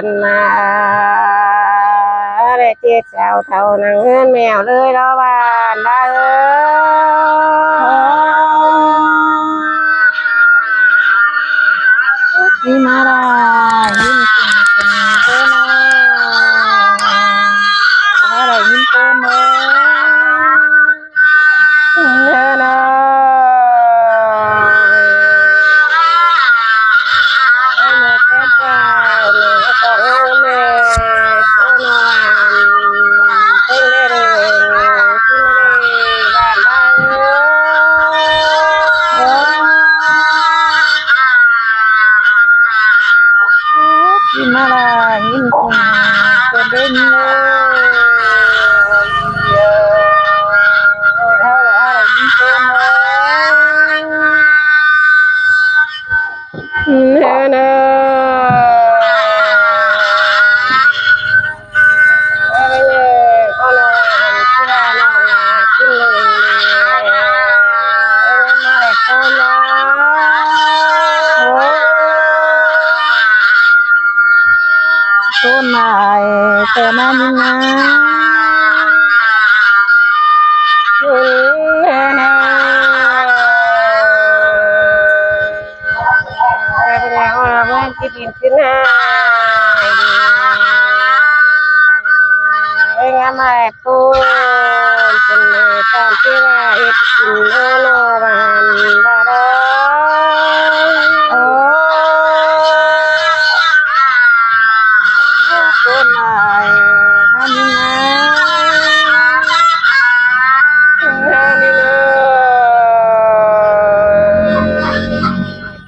นมาได้เจ๊เจ้าเท่านังเงินแมวเลยรอบ้านได้นี่มาได้ยินเสียงคนเดินอะไรยินคนเดินเนายินมาได้ยินคนคนเดินอะไรยินคนเนาต้นไม้เกิดมาดีนะที่ดินขึ้นหาเองมาแอบปูนเป็นตอนที่ว่าเอ็ดกินโนโนวันดาดต้นไม้นั่นนะ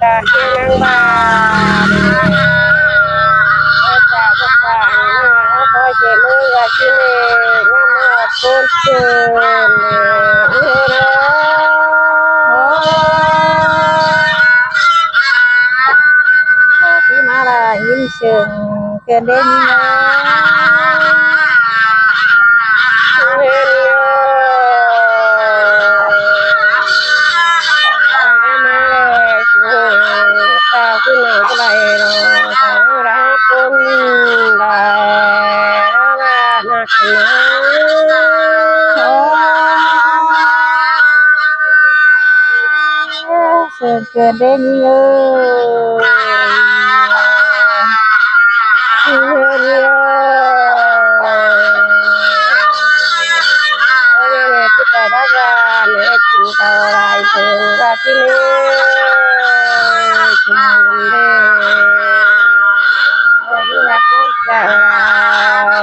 ตาเที่ยงบ้านจากพวกบ้านคอยเจ็บมือว่าที่นี่งามมาปูนเชิญที่มาได้ยินเสียงเกิดเด่นนะขึ้นหน้าก็ได้รอสาวรักคนได้นักหนาเสียงเกิดเด่นแต่รักกันเนี่ยกินเท่าไรถึงว่าที่นี่ถึงเด้อรักเจ้า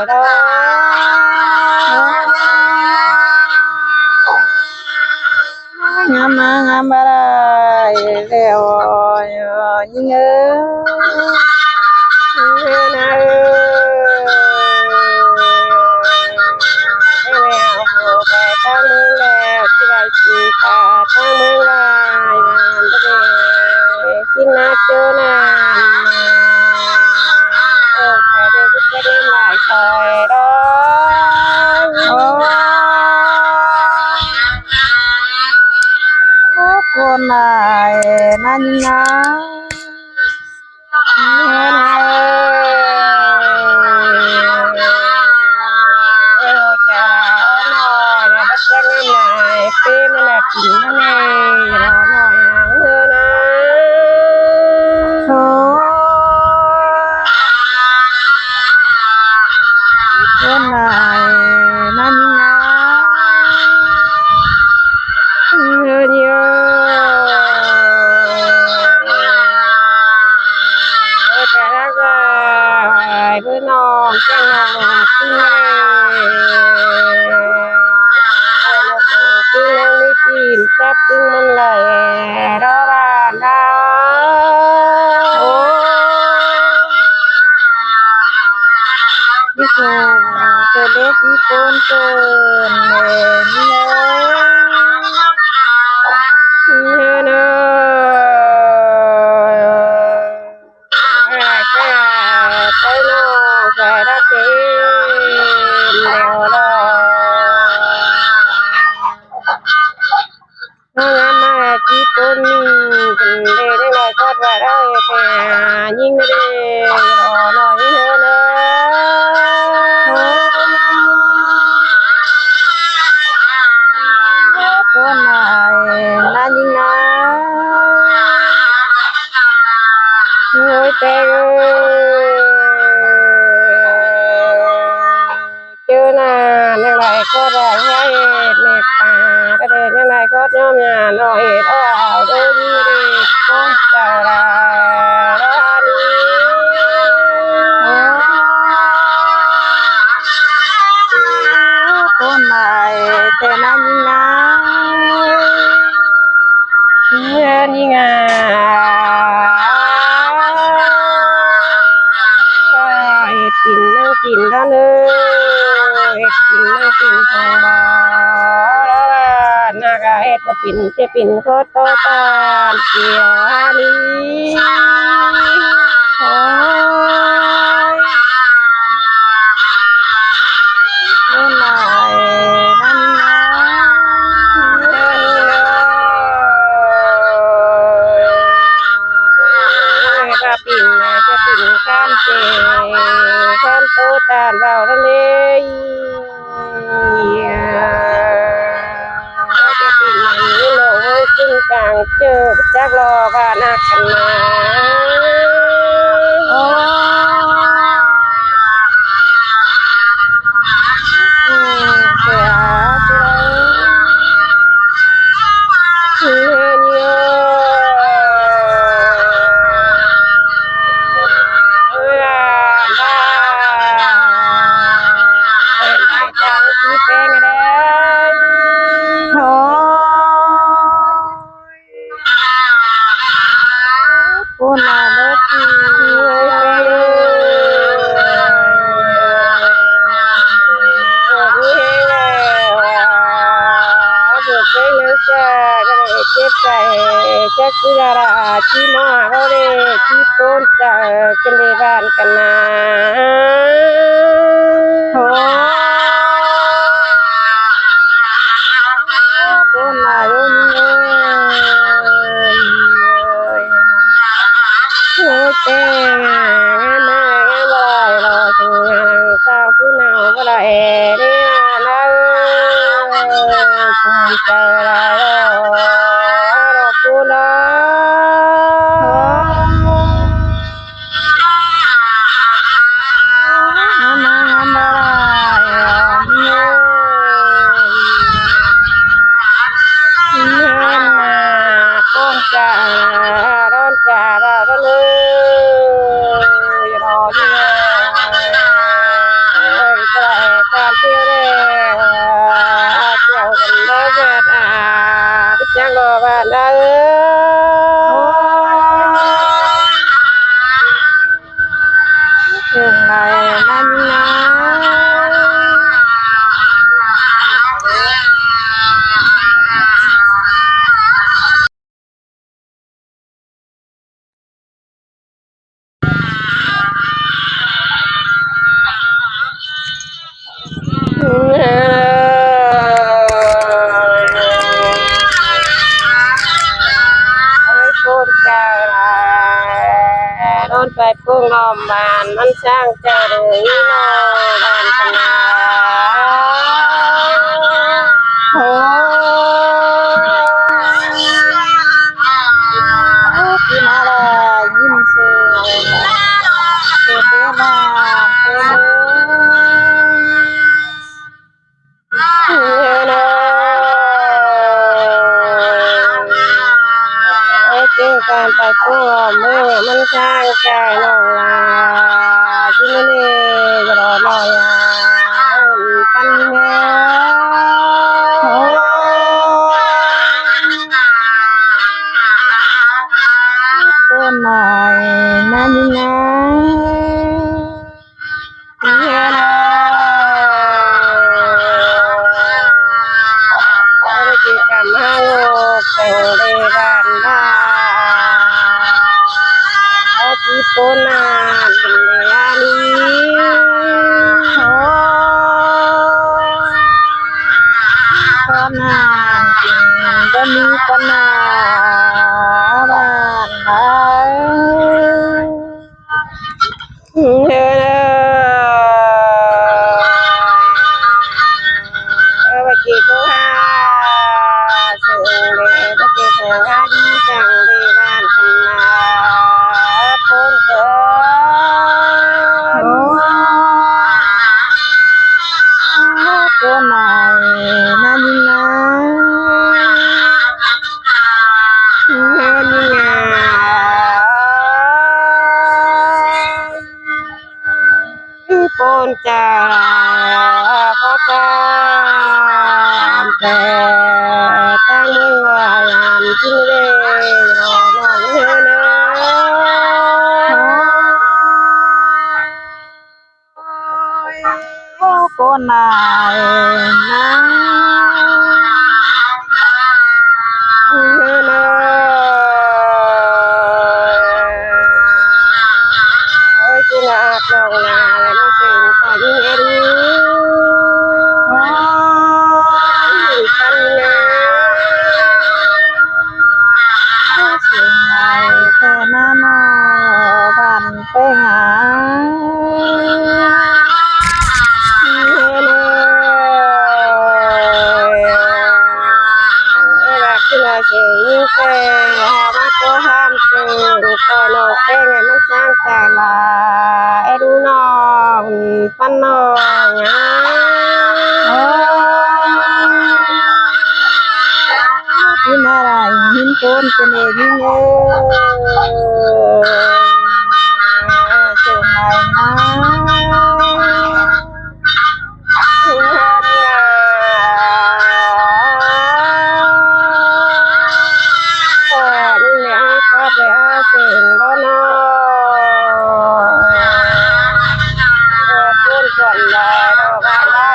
ดงามมางามอะไรเร็วยิ่งนะให้แมวหัวไปตั้งมือแล้วที่ไรกินตาตั้งมือลายวันจะเป็นกินน้ำเจอน้ำแต่เด็กจะได้หลายคอยรอคนไหนนั่นนะปีมันแบบกินมันเองรอหน่อยหางเธอนะโอ้คนไหนนั่นนะเยอะแต่ละก็เพื่อนน้องแจ้งน้องที่ไหนจึงนั่งไม่กินจับจึงมันไหลรอบ้านดาโอ้ที่โกเกิดเด็กที่โกนเกินเนี่ยเนอะไปน้องใส่รักเองเดี๋ยวรอน้องงามมาที่ต้นเป็นเด็กได้ลอยทอดว่าได้แต่ยิ่งไม่ได้รอหน่อยเถอะนะ ไรก็รอยให้เมตตาก็เดินยังไงก็ย่อมยานอยเอาเดินดีก้มเจ้าลาลาลี ต้นไม้แต่นั้นนะเพื่อนยิ่งกินนั่งกินแล้วเลยกินนั่งกินทองบ่นากาเอ็ดก็ปิ่นจะปิ่นโคตรโตตานเกียวอาลีโอ้ยต้นไม้นั้นนะจะปิ่นข้ามเจข้ามโตตานเบาแล้วเลยจะปิ่นมันนี่โลกขึ้นกลางเจอจักรอว่านักกันมาโอ้เสียใจเฮียนเยอะจังที่เป็นไงโอ้ปูนาเลิศดีเจ็บใจจักคือราที่มาเขาเลยที่ต้นจะกันในบ้านกันนะโอ้ปูนาเลิศเฮ้ยเต้งานมางานบ่อยรอถึงงานเศร้าคือหนาวบ่ได้เนี่ยนะคงเจอแล้วรอกูนะต้นจ่าร้อนจ่าเราเลยรอที่เลยก็การเที่ยวเลยเที่ยวกันแล้วแบบไปจ้างรอบ้านได้ถึงไหนนั้นนะโดนไปพุ่งล้อมบ้านมันช่างเจอเลยบ้านคณะโอ้ที่มาลายิ้มเสือเกิดเดือนมาเกิดเจ้าการไปพุ่งล้อมเมื่อมันช่างใจน้องลาที่นี่จะรอลอยกันเนื้โอ้ต้นไม้นั้นนะเฮียนะได้กินกับห้างโตในบ้านบ้าที่ต้นนาเป็นเลียนี้โอ้ต้นนาจริงก็มีต้นนาบ้านไทยเฮียนะว่าจีกูฮาสึงเลยว่าจีกูฮาดีจังเลยบ้านคณะต้นเกิน ต้นไม้ ปูนจ่าพระการแต่ตั้งมือว่าลานจิ้งเล่รอน้องเฮเนโอ้โกนายนะเฮเนกินอาบน้องนาแล้วมาสิ่งต่อยิ่งเอ็นปัญญาสิ่งใดแค่นั้นบันไปหาสิ่งแต่มาตัวห้ามสิ่งต่อโลกเป็นไงมันสร้างแต่ละเอ็นน้องปันน้องที่นาไรหินโกนเป็นเองเงสิ่งใดนะสิ่งบ้านน้องพูดก่อนเลยเราบ้านได้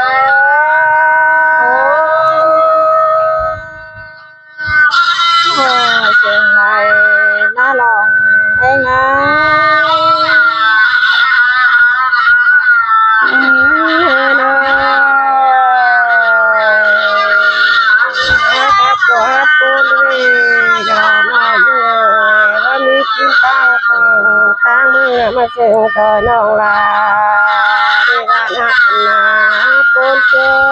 สิ่งใดน่าลองให้งาปูนเลยยอมน้อยเลยว่ามีกินตั้งตั้งมือมาสิ่งต่อน้องลาดีร้านหักนาปูนเจอ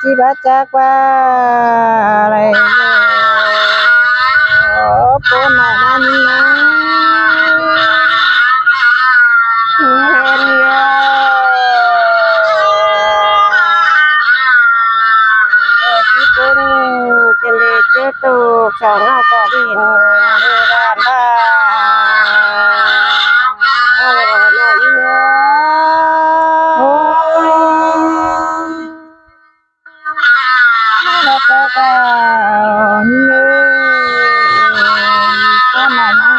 จีบจากว่าอะไรโปนหน่อยนั่นนะเห็นเยอะที่เป็นเด็กเจ้าตูสองเอาก็บินดูร้านบ้านน้อยเยอะแล้วก็เนื้อก็หน่อยนะ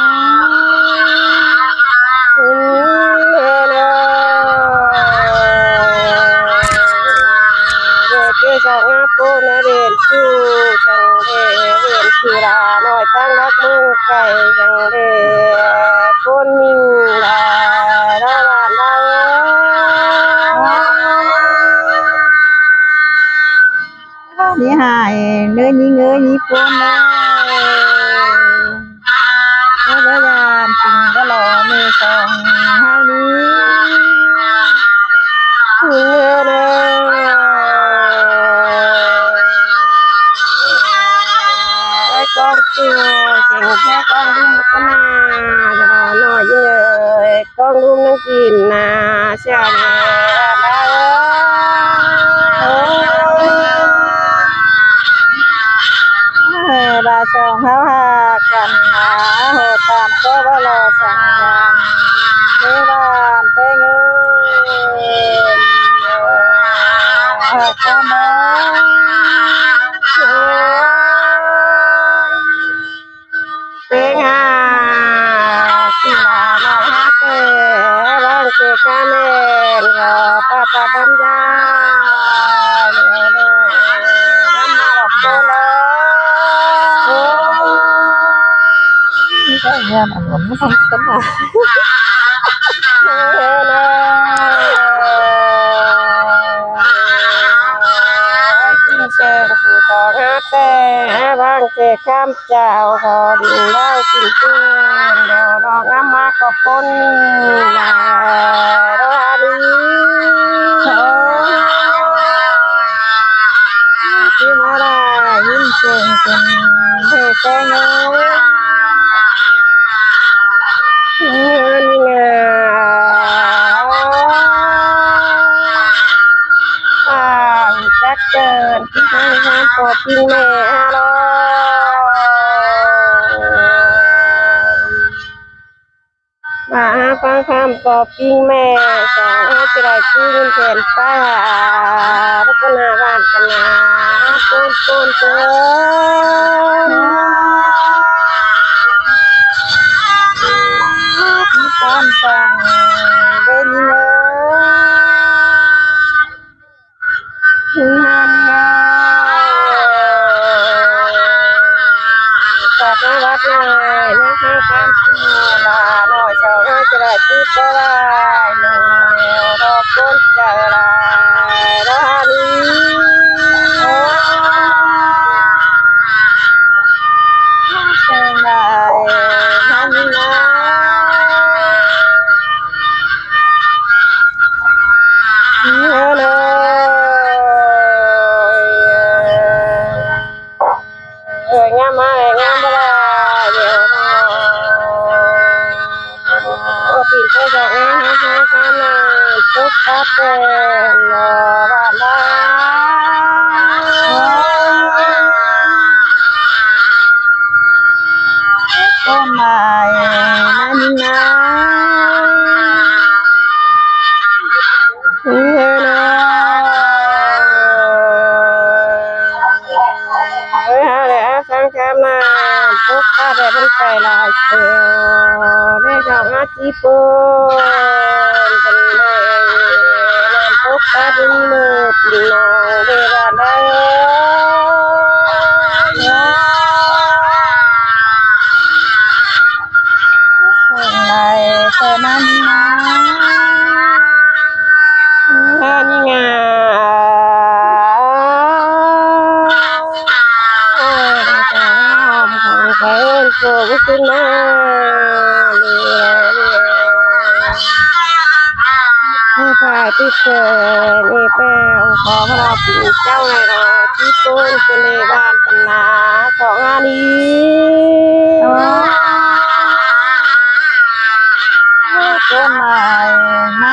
จากงาปูนเรียนชูจังเรียนชูราหน่อยตั้งรักมือไก่จังเรียปูนมิงลาละวานละนี่หายเนื้อนี้เนื้อนี้ปูนเลยเนื้อยานจริงก็รอมือสองให้นี้เนื้อเลยกองตัวสิ่งแค่กองลุ่มก็น่าจะรอหน่อยเลยกองลุ่มนั่งกินนาเชื่อเลยบาสองเขาหากันหาโหตามก็ว่ารอสั่งงานเมื่อวานไปเงินก็มาเป็นหาสิลาหน่อยฮักเตะร้องเจคาเมนก็ป้าป้าบัญญาน้ำมาหลอกตัวเลยก็งานอันนั้นไม่ทำกันนะเชิญสู่สองฮักแต่บางเจคามเจ้าขอดินเล่ากินเพื่อนเดี๋ยวรองอามาก็ปนลาราดีที่มาได้ยิ้มเสียงเป็นเด็กแก่เงจักเกินที่ทางปอดกินแม่รอ ฟังคำปอบปิ้งแม่สองจะได้คืนเกินป้าพัฒนาบ้านกันนะปูนปูนปูนมีการสั่งเป็นเงิน งานงานจากในวัดเลยนะคะคำลาหน่อยสองจะได้คืนก็ได้หนึ่งรอก้นใจลายรอดีเส้นได้นั้นนะ งามมาเลยงามบ่ได้เดี๋ยวปีนไปดอกงามหากันนะตุ๊กตาเป็นบ้านบ้าน ต้นไม้นั้นนะ เฮ้ยนะเฮ้ยฮะเลยสังคมนะตุ๊กตาเป็นไปลายเตียวได้ดอกอาจีปูนเป็นเลยน้ำตุ๊กตาดึงมือปีน้องเวลาได้ เส้นได้แต่นั้นนะ นี่ไงจะหอมของใครโผล่ขึ้นมาให้ฝ่ายที่เกิดนี่แป้วขอพระปู่เจ้าในรอที่ต้นเป็นเลบ้านกันนาสองอันนี้ ต้นไม้นั้น